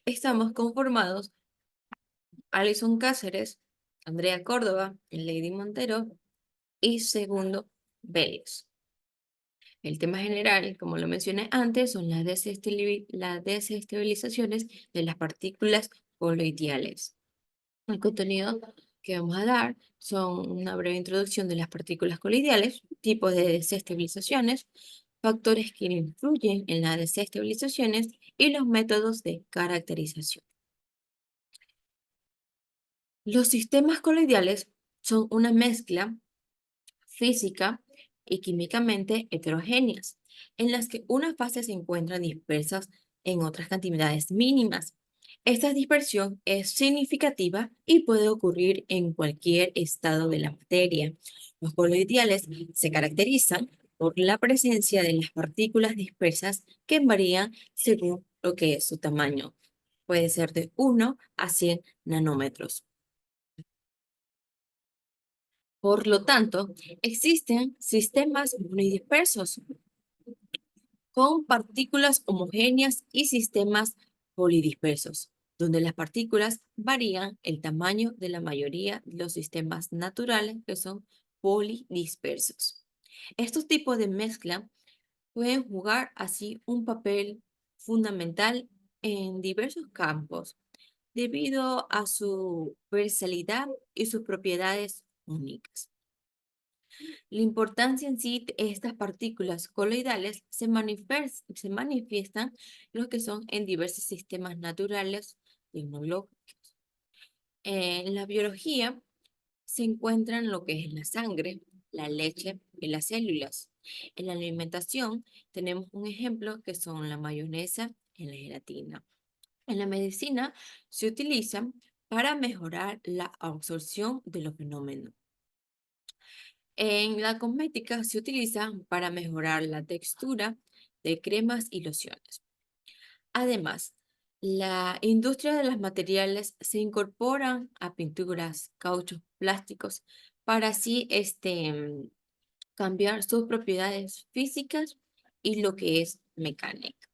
estamos conformados Alison Cáceres, Andrea Córdoba, Lady Montero y Segundo Vélez. El tema general, como lo mencioné antes, son las desestabilizaciones de las partículas coloidales. El contenido que vamos a dar son una breve introducción de las partículas coloidales, tipos de desestabilizaciones, factores que influyen en las desestabilizaciones y los métodos de caracterización. Los sistemas coloidales son una mezcla física y químicamente heterogéneas, en las que unas fases se encuentran dispersas en otras cantidades mínimas. Esta dispersión es significativa y puede ocurrir en cualquier estado de la materia. Los coloidales se caracterizan por la presencia de las partículas dispersas que varían según lo que es su tamaño. Puede ser de 1 a 100 nanómetros. Por lo tanto, existen sistemas unidispersos con partículas homogéneas y sistemas polidispersos, donde las partículas varían el tamaño de la mayoría de los sistemas naturales que son polidispersos. Estos tipos de mezcla pueden jugar así un papel fundamental en diversos campos debido a su versatilidad y sus propiedades únicas. La importancia en sí de estas partículas coloidales se manifiestan lo que son en diversos sistemas naturales tecnológicos. En la biología se encuentran lo que es la sangre, la leche y las células. En la alimentación tenemos un ejemplo que son la mayonesa y la gelatina. En la medicina se utilizan para mejorar la absorción de los fenómenos. En la cosmética se utiliza para mejorar la textura de cremas y lociones. Además, la industria de los materiales se incorpora a pinturas, cauchos, plásticos para así cambiar sus propiedades físicas y lo que es mecánica.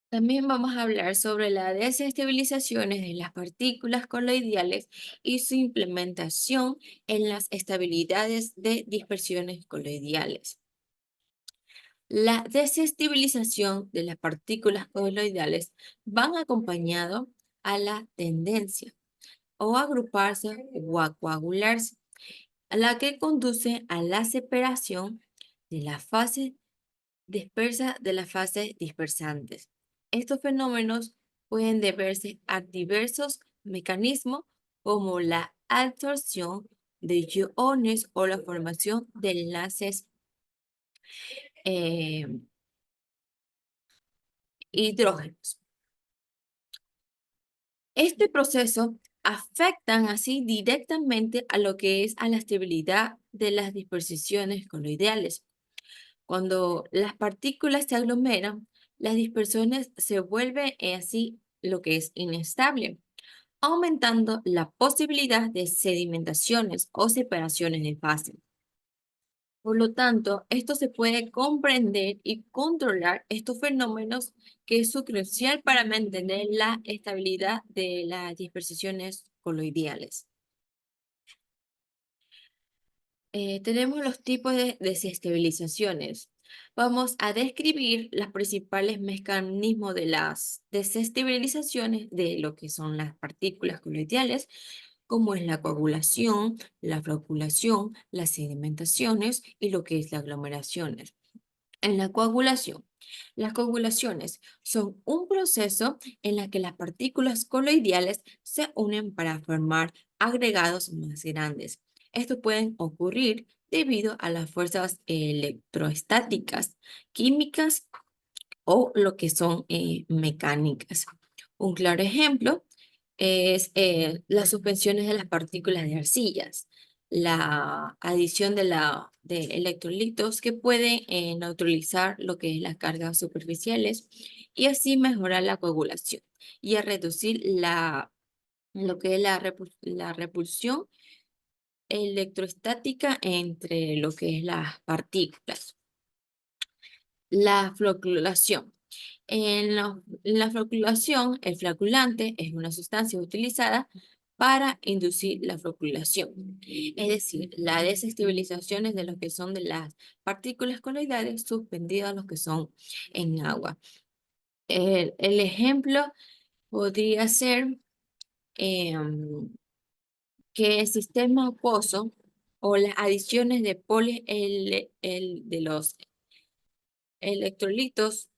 También vamos a hablar sobre las desestabilizaciones de las partículas coloidales y su implementación en las estabilidades de dispersiones coloidales. La desestabilización de las partículas coloidales van acompañado a la tendencia o agruparse o a coagularse, a la que conduce a la separación de la fase dispersa de las fases dispersantes. Estos fenómenos pueden deberse a diversos mecanismos como la absorción de iones o la formación de enlaces eh, hidrógenos. Este proceso afectan así directamente a lo que es a la estabilidad de las dispersiones coloidales. Cuando las partículas se aglomeran, las dispersiones se vuelven así lo que es inestable, aumentando la posibilidad de sedimentaciones o separaciones de fase. Por lo tanto, esto se puede comprender y controlar estos fenómenos que es crucial para mantener la estabilidad de las dispersiones coloidales. Tenemos los tipos de desestabilizaciones. Vamos a describir los principales mecanismos de las desestabilizaciones de lo que son las partículas coloidales, como es la coagulación, la flocculación, las sedimentaciones y lo que es las aglomeraciones. En la coagulación, las coagulaciones son un proceso en la que las partículas coloidales se unen para formar agregados más grandes. Esto pueden ocurrir debido a las fuerzas electroestáticas, químicas o lo que son mecánicas. Un claro ejemplo es las suspensiones de las partículas de arcillas, la adición de electrolitos que pueden neutralizar lo que es las cargas superficiales y así mejorar la coagulación y a reducir lo que es la repulsión electrostática entre lo que es las partículas. La flocculación En la floculación, el floculante es una sustancia utilizada para inducir la floculación, es decir, la desestabilización de lo que son de las partículas coloidales suspendidas a los que son en agua. El ejemplo podría ser que el sistema acuoso o las adiciones de de los electrolitos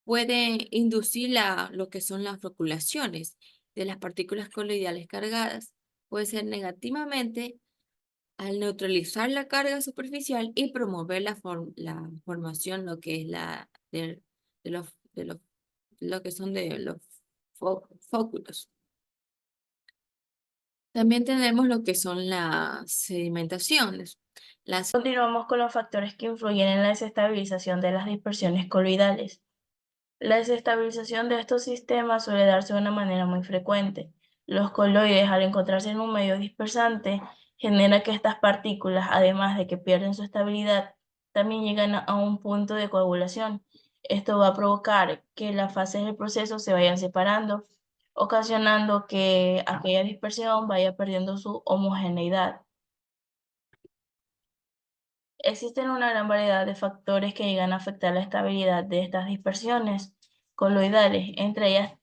pueden inducir lo que son las floculaciones de las partículas coloidales cargadas. Puede ser negativamente al neutralizar la carga superficial y promover la formación, lo que es de los, de los, lo que son de los fóculos. También tenemos lo que son las sedimentaciones. Las Continuamos con los factores que influyen en la desestabilización de las dispersiones coloidales. La desestabilización de estos sistemas suele darse de una manera muy frecuente. Los coloides, al encontrarse en un medio dispersante, genera que estas partículas, además de que pierden su estabilidad, también llegan a un punto de coagulación. Esto va a provocar que las fases del proceso se vayan separando, ocasionando que aquella dispersión vaya perdiendo su homogeneidad. Existen una gran variedad de factores que llegan a afectar la estabilidad de estas dispersiones coloidales. Entre ellas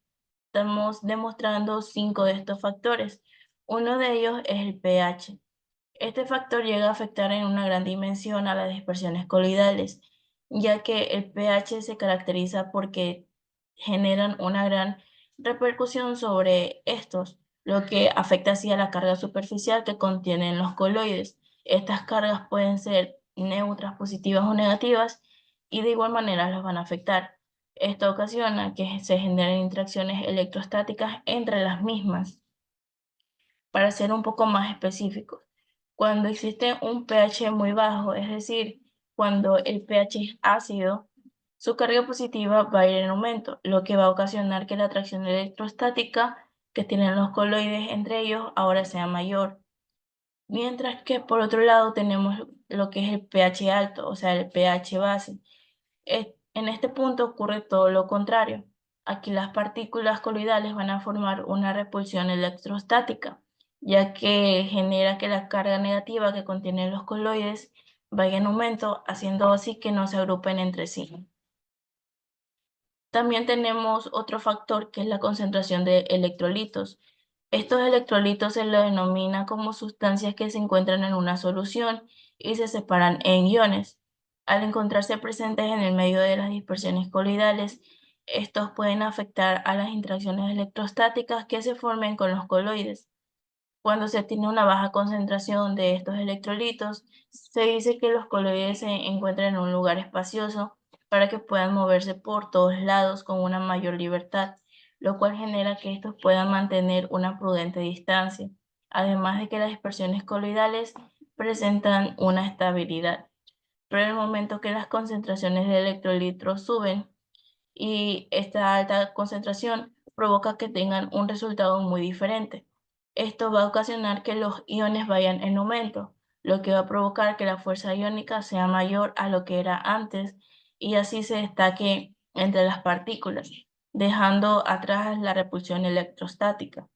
estamos demostrando 5 de estos factores. Uno de ellos es el pH. Este factor llega a afectar en una gran dimensión a las dispersiones coloidales, ya que el pH se caracteriza porque generan una gran repercusión sobre estos, lo que afecta así a la carga superficial que contienen los coloides. Estas cargas pueden ser neutras, positivas o negativas, y de igual manera las van a afectar. Esto ocasiona que se generen interacciones electrostáticas entre las mismas. Para ser un poco más específicos, cuando existe un pH muy bajo, es decir, cuando el pH es ácido, su carga positiva va a ir en aumento, lo que va a ocasionar que la atracción electrostática que tienen los coloides entre ellos ahora sea mayor. Mientras que por otro lado tenemos lo que es el pH alto, o sea, el pH base. En este punto ocurre todo lo contrario. Aquí las partículas coloidales van a formar una repulsión electrostática, ya que genera que la carga negativa que contienen los coloides vaya en aumento, haciendo así que no se agrupen entre sí. También tenemos otro factor que es la concentración de electrolitos. Estos electrolitos se lo denomina como sustancias que se encuentran en una solución y se separan en iones. Al encontrarse presentes en el medio de las dispersiones coloidales, estos pueden afectar a las interacciones electrostáticas que se formen con los coloides. Cuando se tiene una baja concentración de estos electrolitos, se dice que los coloides se encuentran en un lugar espacioso para que puedan moverse por todos lados con una mayor libertad, lo cual genera que estos puedan mantener una prudente distancia, además de que las dispersiones coloidales presentan una estabilidad. Pero en el momento que las concentraciones de electrolitos suben, y esta alta concentración provoca que tengan un resultado muy diferente. Esto va a ocasionar que los iones vayan en aumento, lo que va a provocar que la fuerza iónica sea mayor a lo que era antes y así se destaque entre las partículas, dejando atrás la repulsión electrostática.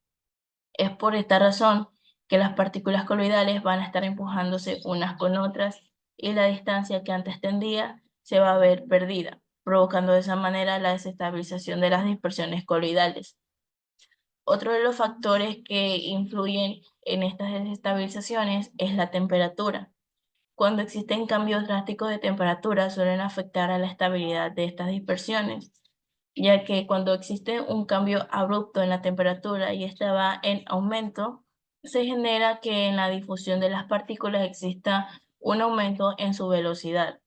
Es por esta razón que las partículas coloidales van a estar empujándose unas con otras y la distancia que antes tendía se va a ver perdida, provocando de esa manera la desestabilización de las dispersiones coloidales. Otro de los factores que influyen en estas desestabilizaciones es la temperatura. Cuando existen cambios drásticos de temperatura suelen afectar a la estabilidad de estas dispersiones, ya que cuando existe un cambio abrupto en la temperatura y esta va en aumento, se genera que en la difusión de las partículas exista un aumento en su velocidad.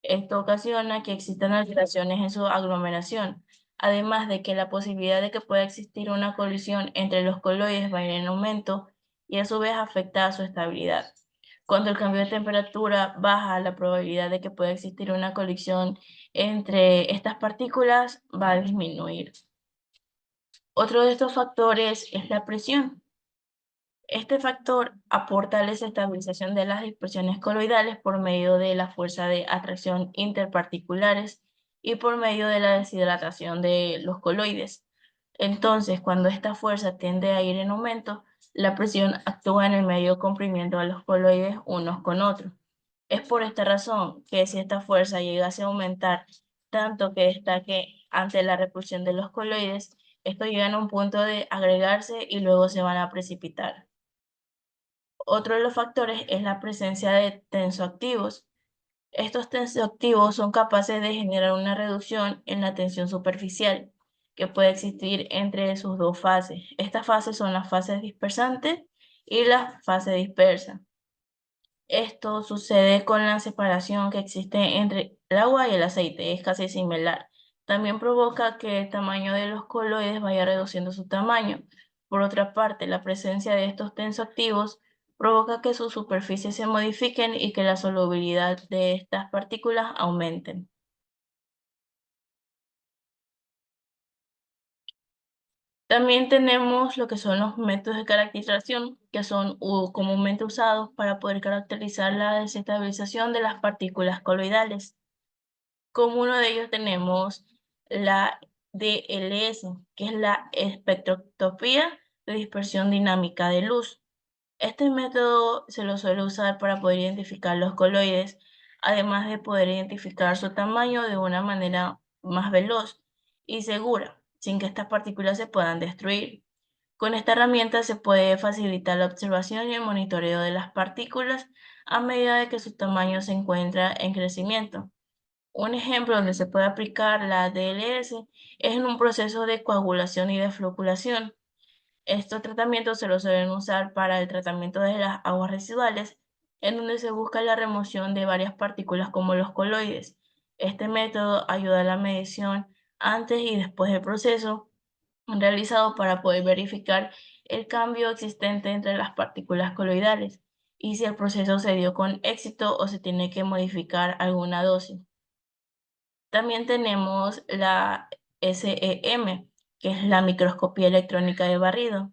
Esto ocasiona que existan alteraciones en su aglomeración, además de que la posibilidad de que pueda existir una colisión entre los coloides va a ir en aumento y a su vez afecta a su estabilidad. Cuando el cambio de temperatura baja, la probabilidad de que pueda existir una colisión entre estas partículas va a disminuir. Otro de estos factores es la presión. Este factor aporta a la estabilización de las dispersiones coloidales por medio de la fuerza de atracción interparticulares y por medio de la deshidratación de los coloides. Entonces, cuando esta fuerza tiende a ir en aumento, la presión actúa en el medio comprimiendo a los coloides unos con otros. Es por esta razón que si esta fuerza llegase a aumentar tanto que destaque ante la repulsión de los coloides, estos llegan a un punto de agregarse y luego se van a precipitar. Otro de los factores es la presencia de tensoactivos. Estos tensoactivos son capaces de generar una reducción en la tensión superficial que puede existir entre sus dos fases. Estas fases son las fases dispersantes y la fase dispersa. Esto sucede con la separación que existe entre el agua y el aceite, es casi similar. También provoca que el tamaño de los coloides vaya reduciendo su tamaño. Por otra parte, la presencia de estos tensoactivos provoca que sus superficies se modifiquen y que la solubilidad de estas partículas aumenten. También tenemos lo que son los métodos de caracterización, que son comúnmente usados para poder caracterizar la desestabilización de las partículas coloidales. Como uno de ellos tenemos la DLS, que es la espectroscopía de dispersión dinámica de luz. Este método se lo suele usar para poder identificar los coloides, además de poder identificar su tamaño de una manera más veloz y segura, sin que estas partículas se puedan destruir. Con esta herramienta se puede facilitar la observación y el monitoreo de las partículas a medida de que su tamaño se encuentra en crecimiento. Un ejemplo donde se puede aplicar la DLS es en un proceso de coagulación y de floculación. Estos tratamientos se los suelen usar para el tratamiento de las aguas residuales, en donde se busca la remoción de varias partículas como los coloides. Este método ayuda a la medición antes y después del proceso realizado para poder verificar el cambio existente entre las partículas coloidales y si el proceso se dio con éxito o se tiene que modificar alguna dosis. También tenemos la SEM, que es la microscopía electrónica de barrido.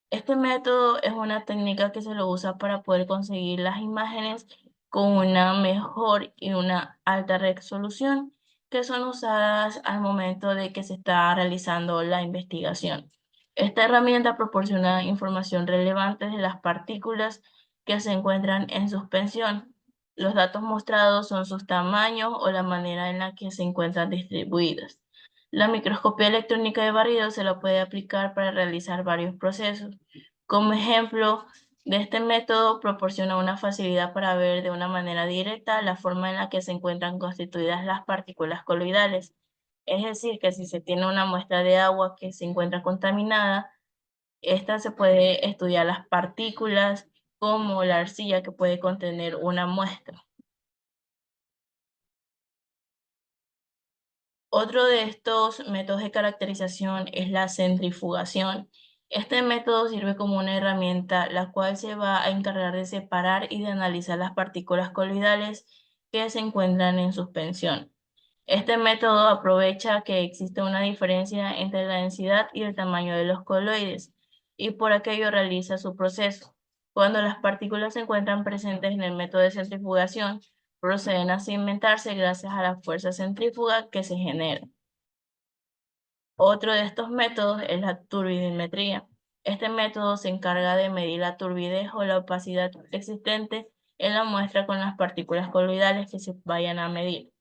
Este método es una técnica que se lo usa para poder conseguir las imágenes con una mejor y una alta resolución que son usadas al momento de que se está realizando la investigación. Esta herramienta proporciona información relevante de las partículas que se encuentran en suspensión. Los datos mostrados son sus tamaños o la manera en la que se encuentran distribuidas. La microscopía electrónica de barrido se la puede aplicar para realizar varios procesos. Como ejemplo de este método, proporciona una facilidad para ver de una manera directa la forma en la que se encuentran constituidas las partículas coloidales. Es decir, que si se tiene una muestra de agua que se encuentra contaminada, esta se puede estudiar las partículas como la arcilla que puede contener una muestra. Otro de estos métodos de caracterización es la centrifugación. Este método sirve como una herramienta la cual se va a encargar de separar y de analizar las partículas coloidales que se encuentran en suspensión. Este método aprovecha que existe una diferencia entre la densidad y el tamaño de los coloides y por aquello realiza su proceso. Cuando las partículas se encuentran presentes en el método de centrifugación, proceden a cimentarse gracias a la fuerza centrífuga que se genera. Otro de estos métodos es la turbidimetría. Este método se encarga de medir la turbidez o la opacidad existente en la muestra con las partículas coloidales que se vayan a medir.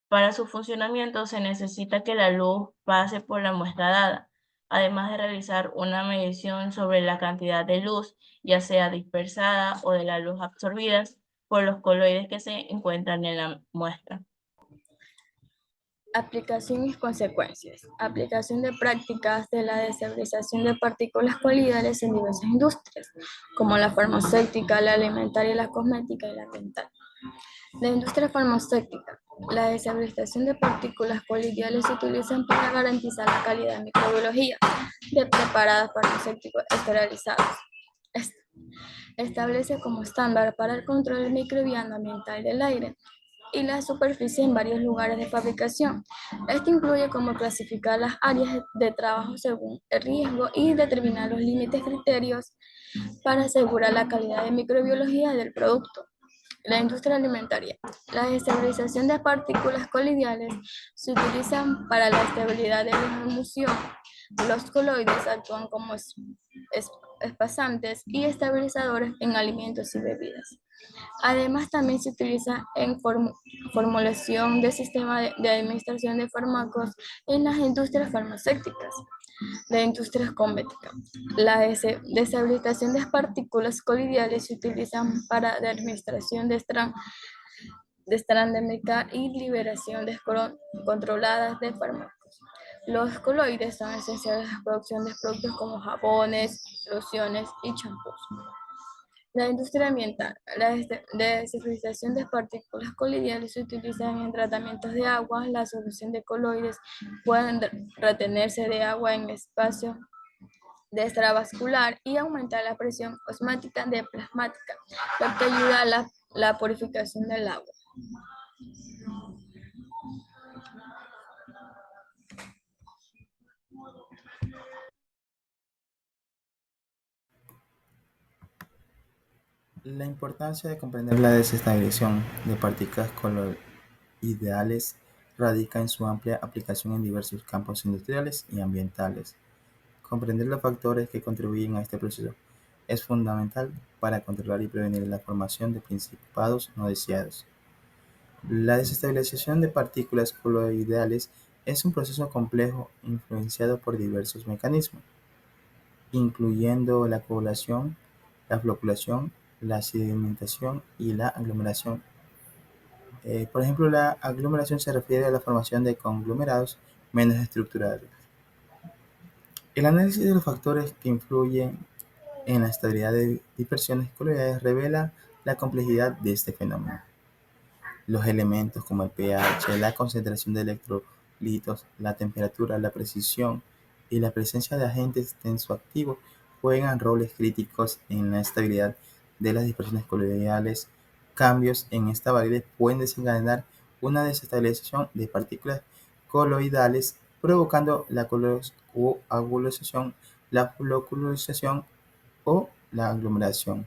Para su funcionamiento se necesita que la luz pase por la muestra dada, además de realizar una medición sobre la cantidad de luz, ya sea dispersada o de la luz absorbida por los coloides que se encuentran en la muestra. Aplicación y consecuencias. Aplicación de prácticas de la deshidratación de partículas coloidales en diversas industrias, como la farmacéutica, la alimentaria, la cosmética y la ambiental. La industria farmacéutica. La deshidratación de partículas coloidales se utilizan para garantizar la calidad de microbiología de preparados farmacéuticos esterilizados. Establece como estándar para el control microbiano ambiental del aire y la superficie en varios lugares de fabricación. Esto incluye cómo clasificar las áreas de trabajo según el riesgo y determinar los límites criterios para asegurar la calidad de microbiología del producto. La industria alimentaria. La estabilización de partículas colidiales se utilizan para la estabilidad de la emulsión. Los coloides actúan como espasantes y estabilizadores en alimentos y bebidas. Además, también se utiliza en formulación de sistemas de administración de fármacos en las industrias farmacéuticas. La industria cosmética. La deshabilitación de partículas colidiales se utilizan para la administración de estrandemical y liberación controladas de fármacos. Los coloides son esenciales en la producción de productos como jabones, lociones y champús. La industria ambiental. La desertización de partículas colidiales se utiliza en tratamientos de agua. La solución de coloides pueden retenerse de agua en espacio de extravascular y aumentar la presión osmática de plasmática, lo que ayuda a la purificación del agua. La importancia de comprender la desestabilización de partículas coloidales radica en su amplia aplicación en diversos campos industriales y ambientales. Comprender los factores que contribuyen a este proceso es fundamental para controlar y prevenir la formación de principados no deseados. La desestabilización de partículas coloidales es un proceso complejo influenciado por diversos mecanismos, incluyendo la coagulación, la floculación, la sedimentación y la aglomeración. Por ejemplo, la aglomeración se refiere a la formación de conglomerados menos estructurados. El análisis de los factores que influyen en la estabilidad de dispersiones coloidales revela la complejidad de este fenómeno. Los elementos como el pH, la concentración de electrolitos, la temperatura, la precisión y la presencia de agentes tensoactivos juegan roles críticos en la estabilidad de las dispersiones coloidales. Cambios en esta variable pueden desencadenar una desestabilización de partículas coloidales, provocando la coagulación, la floculación o la aglomeración.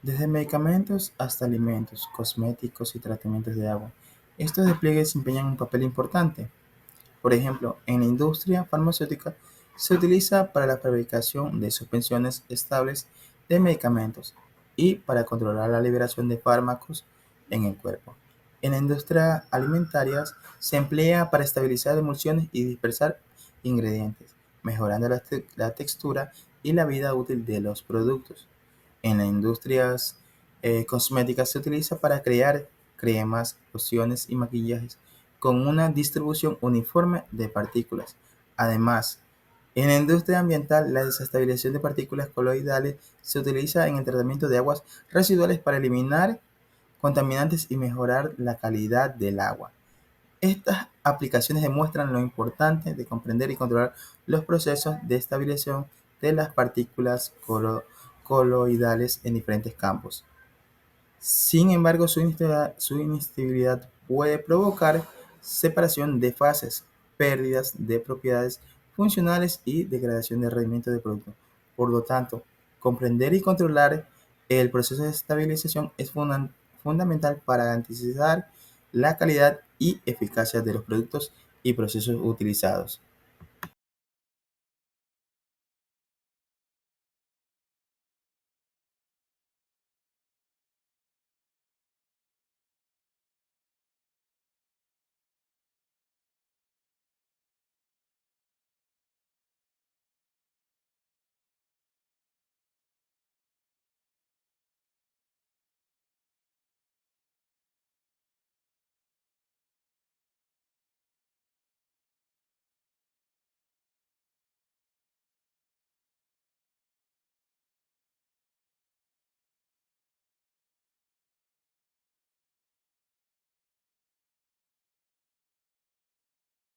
Desde medicamentos hasta alimentos, cosméticos y tratamientos de agua, estos despliegues desempeñan un papel importante. Por ejemplo, en la industria farmacéutica se utiliza para la fabricación de suspensiones estables de medicamentos y para controlar la liberación de fármacos en el cuerpo. En la industria alimentaria se emplea para estabilizar emulsiones y dispersar ingredientes, mejorando la textura y la vida útil de los productos. En las industrias cosméticas se utiliza para crear cremas, lociones y maquillajes con una distribución uniforme de partículas. Además, en la industria ambiental, la desestabilización de partículas coloidales se utiliza en el tratamiento de aguas residuales para eliminar contaminantes y mejorar la calidad del agua. Estas aplicaciones demuestran lo importante de comprender y controlar los procesos de estabilización de las partículas coloidales en diferentes campos. Sin embargo, su inestabilidad puede provocar separación de fases, pérdidas de propiedades funcionales y degradación del rendimiento del producto. Por lo tanto, comprender y controlar el proceso de estabilización es fundamental para garantizar la calidad y eficacia de los productos y procesos utilizados.